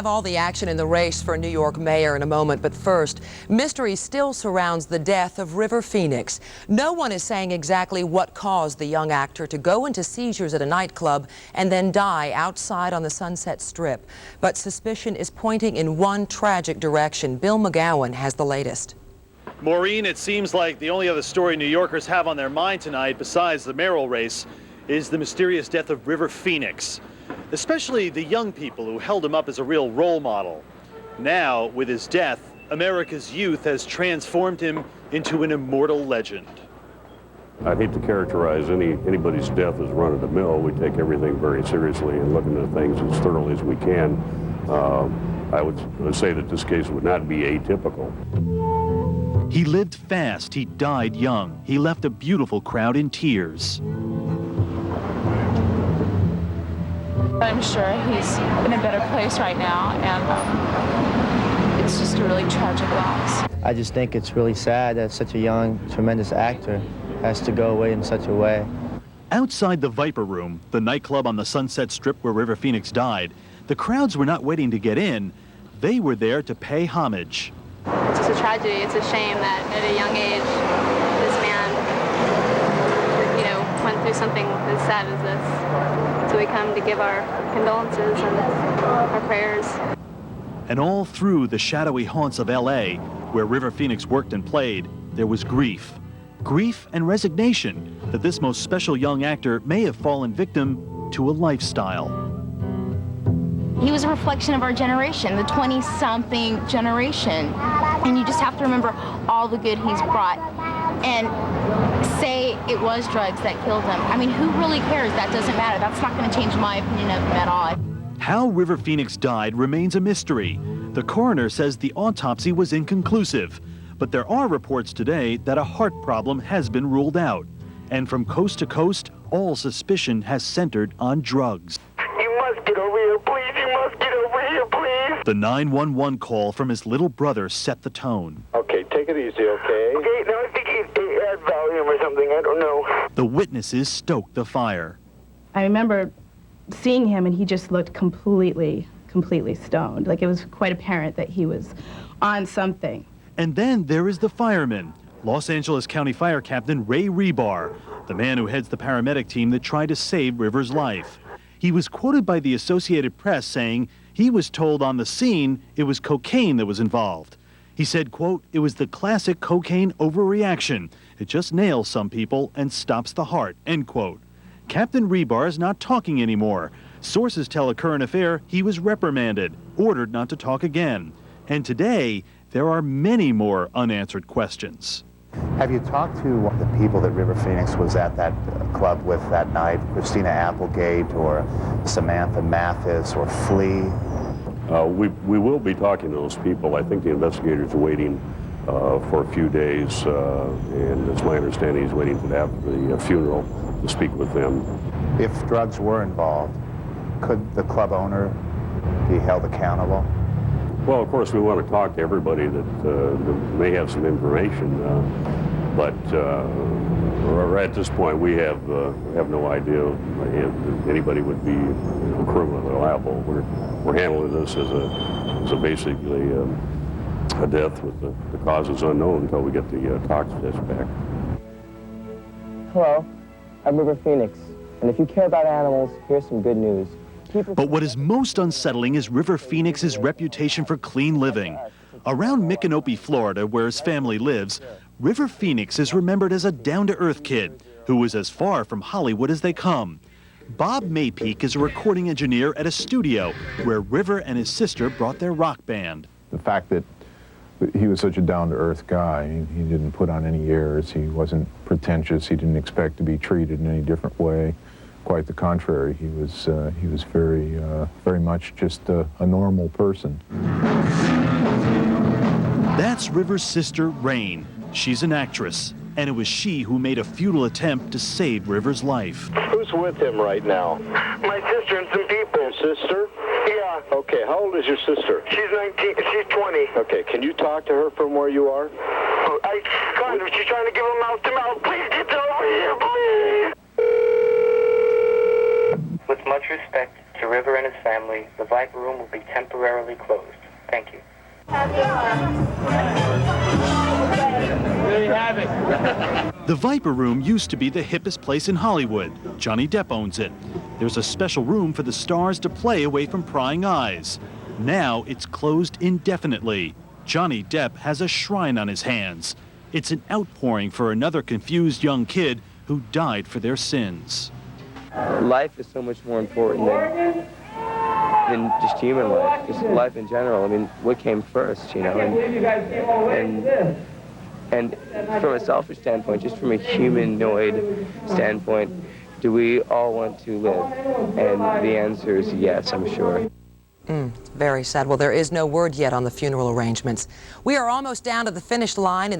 have all the action in the race for New York mayor in a moment, but first, mystery still surrounds the death of River Phoenix. No one is saying exactly what caused the young actor to go into seizures at a nightclub and then die outside on the Sunset Strip. But suspicion is pointing in one tragic direction. Bill McGowan has the latest. Maureen, it seems like the only other story New Yorkers have on their mind tonight, besides the mayoral race, is the mysterious death of River Phoenix. Especially the young people who held him up as a real role model. Now, with his death, America's youth has transformed him into an immortal legend. I'd hate to characterize anybody's death as run-of-the-mill. We take everything very seriously and look into things as thoroughly as we can. I would say that this case would not be atypical. He lived fast, he died young. He left a beautiful crowd in tears. I'm sure he's in a better place right now, and it's just a really tragic loss. I just think it's really sad that such a young, tremendous actor has to go away in such a way. Outside the Viper Room, the nightclub on the Sunset Strip where River Phoenix died, the crowds were not waiting to get in. They were there to pay homage. It's just a tragedy. It's a shame that at a young age, this man, went through something as sad as this. So we come to give our condolences and our prayers. And all through the shadowy haunts of L.A., where River Phoenix worked and played, there was grief. Grief and resignation that this most special young actor may have fallen victim to a lifestyle. He was a reflection of our generation, the 20-something generation. And you just have to remember all the good he's brought. And say it was drugs that killed him. I mean, who really cares? That doesn't matter. That's not going to change my opinion of him at all. How River Phoenix died remains a mystery. The coroner says the autopsy was inconclusive, but there are reports today that a heart problem has been ruled out. And from coast to coast, all suspicion has centered on drugs. You must get over here, please. You must get over here, please. The 911 call from his little brother set the tone. Okay, take it easy, okay? Okay, now I think he had Valium or something. I don't know. The witnesses stoked the fire. I remember seeing him, and he just looked completely stoned. Like, it was quite apparent that he was on something. And then there is the fireman, Los Angeles County Fire Captain Ray Rebar, the man who heads the paramedic team that tried to save River's life. He was quoted by the Associated Press saying he was told on the scene it was cocaine that was involved. He said, quote, "It was the classic cocaine overreaction. It just nails some people and stops the heart," end quote. Captain Rebar is not talking anymore. Sources tell A Current Affair he was reprimanded, ordered not to talk again. And today, there are many more unanswered questions. Have you talked to the people that River Phoenix was at that club with that night? Christina Applegate or Samantha Mathis or Flea? We will be talking to those people. I think the investigators are waiting for a few days, and it's my understanding he's waiting to have the funeral to speak with them. If drugs were involved, could the club owner be held accountable? Well, of course, we want to talk to everybody that may have some information, but at this point, we have no idea if anybody would be criminally liable. We're handling this as a basically a death with the causes unknown until we get the tox test back. Hello, I'm River Phoenix, and if you care about animals, here's some good news. But what is most unsettling is River Phoenix's reputation for clean living. Around Micanopy, Florida, where his family lives, River Phoenix is remembered as a down-to-earth kid who was as far from Hollywood as they come. Bob Maypeak is a recording engineer at a studio where River and his sister brought their rock band. The fact that he was such a down-to-earth guy, he didn't put on any airs, he wasn't pretentious, he didn't expect to be treated in any different way. Quite the contrary, he was very much just a normal person. That's River's sister, Rain. She's an actress, and it was she who made a futile attempt to save River's life. Who's with him right now? My sister and some people. Your sister? Yeah. Okay, how old is your sister? She's 19, she's 20. Okay, can you talk to her from where you are? Kind of, she's trying to give him mouth to mouth. Please get over here, please! With much respect to River and his family, the Viper Room will be temporarily closed. Thank you. There you have it. The Viper Room used to be the hippest place in Hollywood. Johnny Depp owns it. There's a special room for the stars to play away from prying eyes. Now it's closed indefinitely. Johnny Depp has a shrine on his hands. It's an outpouring for another confused young kid who died for their sins. Life is so much more important than just human life, just life in general. I mean, what came first, you know? And from a selfish standpoint, just from a humanoid standpoint, do we all want to live? And the answer is yes, I'm sure. Very sad. Well, there is no word yet on the funeral arrangements. We are almost down to the finish line.